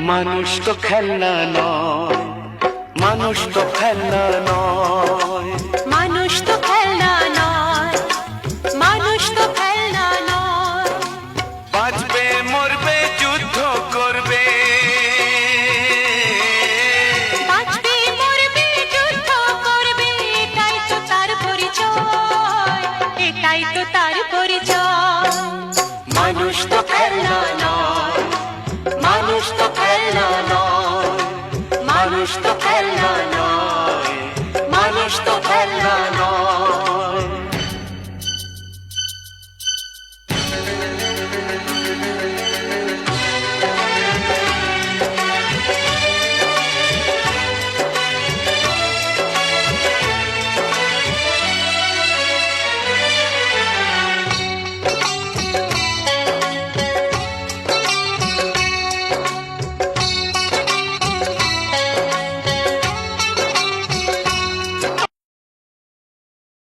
মানুষ তো খেলনা নয়, মানুষ তো খেলনা নয়, মানুষ তো খেলনা নয়, মানুষ তো খেলনা নয়। বাঁচবে মরবে যুদ্ধ করবে, বাঁচবে মরবে যুদ্ধ করবে, এটাই তো তার পরিচয়, এটাই তো তার পরিচয়। মানুষ তো খেলনা